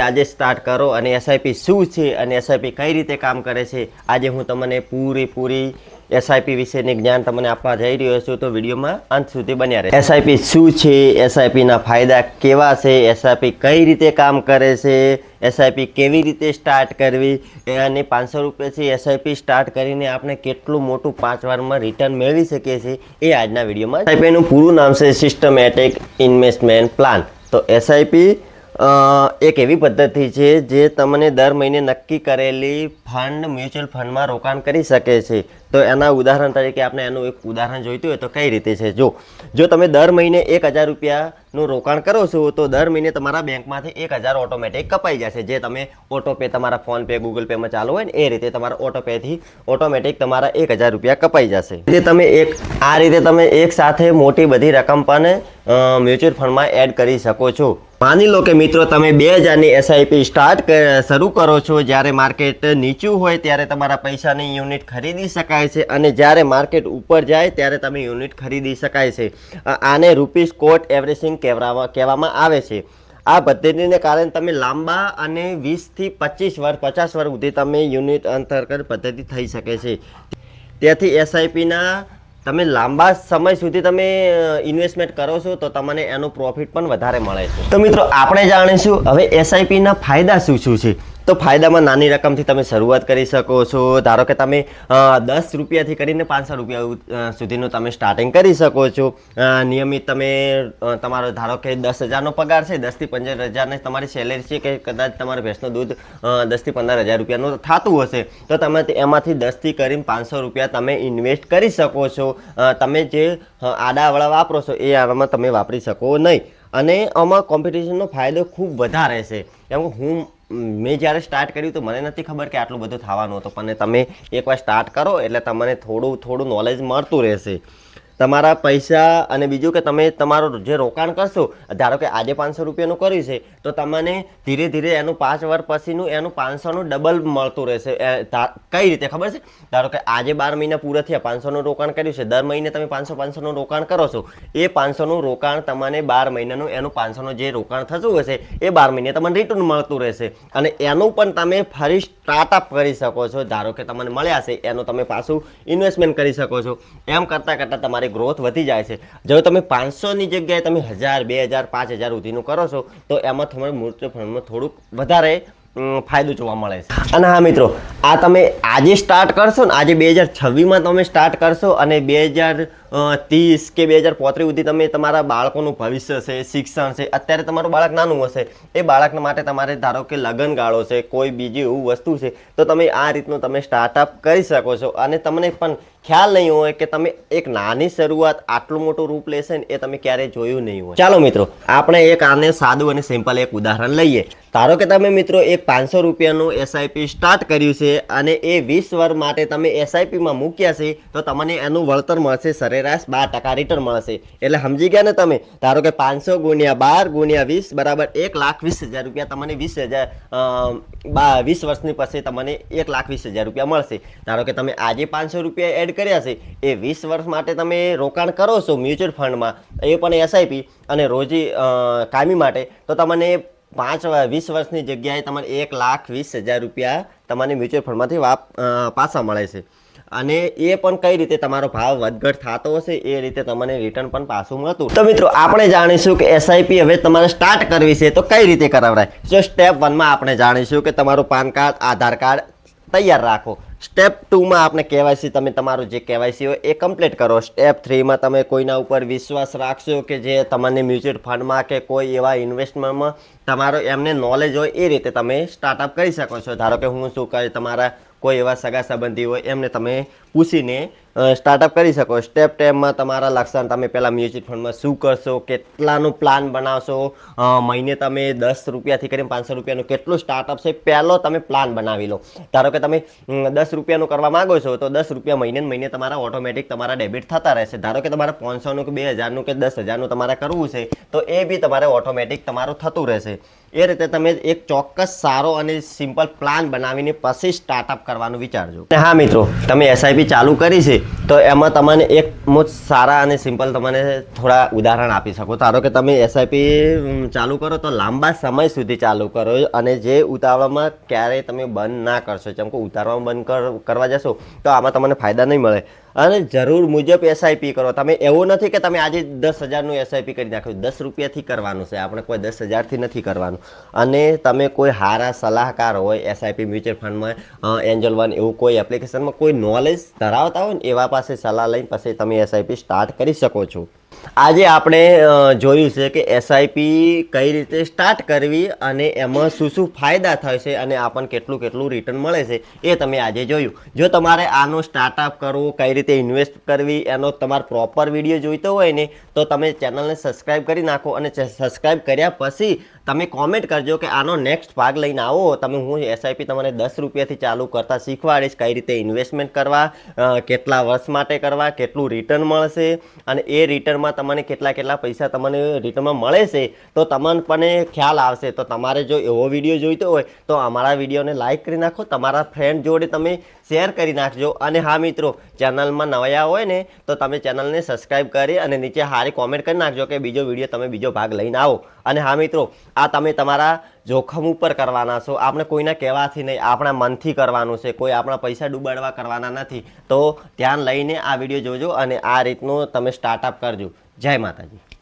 આજે સ્ટાર્ટ કરો અને એસઆઈપી શું છે અને એસઆઈપી કઈ રીતે કામ કરે છે આજે હું તમને પૂરી એસઆઈપી વિશેની જ્ઞાન તમને આપવા જઈ રહ્યો છું, તો વિડીયોમાં અંત સુધી બન્યા રહે। એસઆઈપી શું છે, એસઆઈપીના ફાયદા કેવા છે, એસઆઈપી કઈ રીતે કામ કરે છે, એસઆઈપી કેવી રીતે સ્ટાર્ટ કરવી અને 500 રૂપિયાથી એસઆઈપી સ્ટાર્ટ કરીને આપણે કેટલું મોટું 5 વારમાં રિટર્ન મેળવી શકીએ છીએ એ આજના વિડીયોમાં। એસઆઈપીનું પૂરું નામ છે સિસ્ટમેટિક ઇન્વેસ્ટમેન્ટ પ્લાન। તો એસઆઈપી એક એવી પદ્ધતિ છે જે તમને દર મહિને નક્કી કરેલી ફંડ મ્યુચ્યુઅલ ફંડમાં રોકાણ કરી શકે છે। તો એના ઉદાહરણ તરીકે આપણે એનું એક ઉદાહરણ જોઈતું હોય તો કઈ રીતે છે, જો તમે દર મહિને 1000 રૂપિયાનું રોકાણ કરો છો તો દર મહિને તમારા બેંકમાંથી 1000 ઓટોમેટિક કપાઈ જશે। જે તમે ઓટોપે તમારા ફોનપે ગૂગલ પેમાં ચાલુ હોય ને એ રીતે તમારા ઓટોપેથી ઓટોમેટિક તમારા 1000 રૂપિયા કપાઈ જશે। આ રીતે તમે એક સાથે મોટી બધી રકમ પણ મ્યુચ્યુઅલ ફંડમાં એડ કરી શકો છો। માની લો કે મિત્રો તમે 2000ની એસઆઈપી શરૂ કરો છો, જ્યારે માર્કેટ નીચું હોય ત્યારે તમારા પૈસાની યુનિટ ખરીદી શકાય છે અને જ્યારે માર્કેટ ઉપર જાય ત્યારે તમે યુનિટ ખરીદી શકાય છે। આને રૂપીસ કોટ એવરેજિંગ કહેવામાં આવે છે। આ પદ્ધતિને કારણે તમે લાંબા અને 20 થી 25 વર્ષ 50 વર્ષ સુધી તમે યુનિટ અંતર્ગત પદ્ધતિ થઈ શકે છે। તેથી એસઆઈપીના તમે લાંબા સમય સુધી તમે ઇન્વેસ્ટમેન્ટ કરો છો તો તમને એનું પ્રોફિટ પણ વધારે મળે છે। તો મિત્રો આપણે જાણીશું હવે એસઆઈપીના ફાયદા શું છે। તો ફાયદામાં નાની રકમથી તમે શરૂઆત કરી શકો છો। ધારો કે તમે 10 રૂપિયાથી કરીને 500 રૂપિયા સુધીનું તમે સ્ટાર્ટિંગ કરી શકો છો। નિયમિત તમે તમારો ધારો કે 10,000નો પગાર છે, 10 થી 15,000ની તમારી સેલેરી છે કે કદાચ તમારા ભેંસનું દૂધ 10 થી 15,000 રૂપિયાનું થતું હશે તો તમે એમાંથી 10 થી કરીને 500 રૂપિયા તમે ઇન્વેસ્ટ કરી શકો છો। તમે જે આડાવડા વાપરો છો એ આમાં તમે વાપરી શકો નહીં અને આમાં કોમ્પિટિશનનો ફાયદો ખૂબ વધારે છે। કેમ કે મેં જ્યારે સ્ટાર્ટ કર્યું તો મને નથી ખબર કે આટલું બધું થવાનું હતું, પણ તમે એકવાર સ્ટાર્ટ કરો એટલે તમને થોડું નોલેજ મળતું રહેશે તમારા પૈસા। અને બીજું કે તમે તમારું જે રોકાણ કરશો, ધારો કે આજે 500 રૂપિયાનું કર્યું છે તો તમને ધીરે ધીરે એનું 5 વર્ષ પછીનું એનું 500નું ડબલ મળતું રહેશે। કઈ રીતે ખબર છે? ધારો કે આજે 12 મહિના પૂરા થયા, 500નું રોકાણ કર્યું છે, દર મહિને તમે 500નું રોકાણ કરો છો, એ 500નું રોકાણ તમને 12 મહિનાનું એનું 500નું જે રોકાણ થતું હશે એ 12 મહિને તમને રિટર્ન મળતું રહેશે અને એનું પણ તમે ફરી સ્ટાર્ટઅપ કરી શકો છો। ધારો કે તમને મળ્યા છે એનું તમે પાછું ઇન્વેસ્ટમેન્ટ કરી શકો છો। એમ કરતાં તમારી ગ્રોથ વધી જાય છે। જો તમે 500ની જગ્યાએ તમે 1000 2000 5000 સુધીનું કરો છો તો એમાં તમારું મ્યુચ્યુઅલ ફંડમાં થોડુંક વધારે ફાયદો જોવા મળે છે। અને હા મિત્રો, આ તમે આજે સ્ટાર્ટ કરશો ને, આજે 2026માં તમે સ્ટાર્ટ કરશો અને 2030 કે 2035 સુધી તમે તમારા બાળકોનું ભવિષ્ય છે, શિક્ષણ છે, અત્યારે તમારું બાળક નાનું હશે એ બાળક માટે તમારે ધારો કે લગ્ન ગાળો છે, કોઈ બીજી એવું વસ્તુ છે તો તમે આ રીતનું તમે સ્ટાર્ટઅપ કરી શકો છો અને તમને પણ ખ્યાલ નહીં હોય કે તમે એક નાની શરૂઆત આટલું મોટું રૂપ લેશે ને એ તમે ક્યારેય જોયું નહીં હોય। ચાલો મિત્રો, આપણે એક આને સાદું અને સિમ્પલ એક ઉદાહરણ લઈએ। ધારો કે તમે મિત્રો એક 500 રૂપિયાનું એસઆઈપી સ્ટાર્ટ કર્યું છે અને એ 20 વર્ષ માટે તમે એસઆઈપીમાં મૂક્યા છે તો તમને એનું વળતર મળશે સરેરાશ 12% રિટર્ન મળશે। એટલે સમજી ગયા ને તમે? ધારો કે 500 ગુણ્યા 12 ગુણ્યા 20 બરાબર 1,20,000 રૂપિયા તમને 20 વર્ષની પછી તમને 1,20,000 રૂપિયા મળશે। ધારો કે તમે આજે 500 રૂપિયા એડ કર્યા છે, એ 20 વર્ષ માટે તમે રોકાણ કરો છો મ્યુચ્યુઅલ ફંડમાં, એ પણ એસઆઈપી અને રોજી કાયમી માટે, તો તમને 20 વર્ષની જગ્યાએ તમને 1,20,000 રૂપિયા તમને મ્યુચ્યુઅલ ફંડમાંથી પાછા મળે છે અને એ પણ કઈ રીતે તમારો ભાવ વધઘટ થતો હશે એ રીતે તમને રિટર્ન પણ પાછું મળતું। તો મિત્રો આપણે જાણીશું કે એસઆઈપી હવે તમારે સ્ટાર્ટ કરવી છે તો કઈ રીતે કરાવરાય। જો સ્ટેપ 1માં આપણે જાણીશું કે તમારું પાન કાર્ડ, આધાર કાર્ડ તૈયાર રાખો। સ્ટેપ 2માં આપણે કેવાયસી, તમે તમારું જે કેવાયસી હોય એ કમ્પ્લીટ કરો। સ્ટેપ 3માં તમે કોઈના ઉપર વિશ્વાસ રાખશો કે જે તમને મ્યુચ્યુઅલ ફંડમાં કે કોઈ એવા ઇન્વેસ્ટમેન્ટમાં તમારો એમને નોલેજ હોય એ રીતે તમે સ્ટાર્ટઅપ કરી શકો છો। ધારો કે હું શું કહે, તમારા કોઈ એવા સગા સંબંધી હોય એમને તમે પૂછીને સ્ટાર્ટઅપ કરી શકો। સ્ટેપ 10માં તમારા લક્ષણ, તમે પહેલાં મ્યુચ્યુઅલ ફંડમાં શું કરશો, કેટલાનું પ્લાન બનાવશો, મહિને તમે 10 રૂપિયાથી કરીને 500 રૂપિયાનું કેટલું સ્ટાર્ટઅપ છે પહેલો તમે પ્લાન બનાવી લો। ધારો કે તમે 10 રૂપિયાનું કરવા માંગો છો તો 10 રૂપિયા મહિને તમારા ઓટોમેટિક તમારા ડેબિટ થતા રહેશે। ધારો કે તમારે 500નું કે 2000નું કે 10,000નું તમારે કરવું છે તો એ બી તમારે ઓટોમેટિક તમારું થતું રહેશે। એ રીતે તમે એક ચોક્કસ સારો અને સિમ્પલ પ્લાન બનાવીને પછી સ્ટાર્ટઅપ કરવાનું વિચારજો। હા મિત્રો, તમે એસઆઈપી ચાલુ કરી છે તો એમાં તમને એક મોજ સારા અને સિમ્પલ તમને થોડા ઉદાહરણ આપી શકો. ધારો કે તમે એસઆઈપી ચાલુ કરો તો લાંબા સમય સુધી ચાલુ કરો અને જે ઉતાવળમાં ક્યારેય તમે બંધ ના કરશો. જેમ કે ઉતાવળમાં બંધ કરવા જશો તો આમાં તમને ફાયદા નહીં મળે. અને જરૂર મુજબ એસઆઈપી કરો. તમે એવું નથી કે તમે આજે 10,000નું એસઆઈપી કરી નાખ્યું. 10 રૂપિયાથી કરવાનું છે, આપણે કોઈ 10,000થી નથી કરવાનું. અને તમે કોઈ સારા સલાહકાર હોય એસઆઈપી મ્યુચ્યુઅલ ફંડમાં, એન્જલ વન એવું કોઈ એપ્લિકેશનમાં કોઈ નોલેજ ધરાવતા હોય ને એવા પાસે સલાહ લઈને પછી તમે એસઆઈપી સ્ટાર્ટ કરી શકો છો. આજે આપણે જોયું છે કે એસઆઈપી કઈ રીતે સ્ટાર્ટ કરવી અને એમાં શું શું ફાયદા થાય છે અને આપણને કેટલું કેટલું રિટર્ન મળે છે એ તમે આજે જોયું. જો તમારે આનો સ્ટાર્ટઅપ કરવું, કઈ રીતે ઇન્વેસ્ટ કરવી એનો તમારો પ્રોપર વિડીયો જોઈતો હોય ને તો તમે ચેનલને સબસ્ક્રાઈબ કરી નાખો. અને સબસ્ક્રાઈબ કર્યા પછી તમે કોમેન્ટ કરજો કે આનો નેક્સ્ટ ભાગ લઈને આવો. તમે હું એસઆઈપી તમને 10 રૂપિયાથી ચાલુ કરતા શીખવાડીશ. કઈ રીતે ઇન્વેસ્ટમેન્ટ કરવા, કેટલા વર્ષ માટે કરવા, કેટલું રિટર્ન મળશે અને એ રિટર્નમાં તમને કેટલા પૈસા તમને રિટર્નમાં મળે છે તો તમને પણ ખ્યાલ આવશે. તો તમારે જો એવો વિડીયો જોઈતો હોય તો અમારા વિડીયોને લાઈક કરી નાખો, તમારા ફ્રેન્ડ જોડે તમે શેર કરી નાખજો. અને હા મિત્રો, ચેનલમાં નવા હોય ને તો તમે ચેનલને સબસ્ક્રાઈબ કરી અને નીચે સારી કોમેન્ટ કરી નાખજો કે બીજો વિડીયો તમે બીજો ભાગ લઈને આવો. અને હા મિત્રો, આ તમે તમારા જોખમ ઉપર કરવાના છો. આપણે કોઈના કહેવાથી નહીં, આપણા મનથી કરવાનું છે. કોઈ આપણા પૈસા ડૂબાડવા કરવાના નથી. તો ધ્યાન લઈને આ વિડીયો જોજો અને આ રીતનું તમે સ્ટાર્ટઅપ કરજો. જય માતાજી.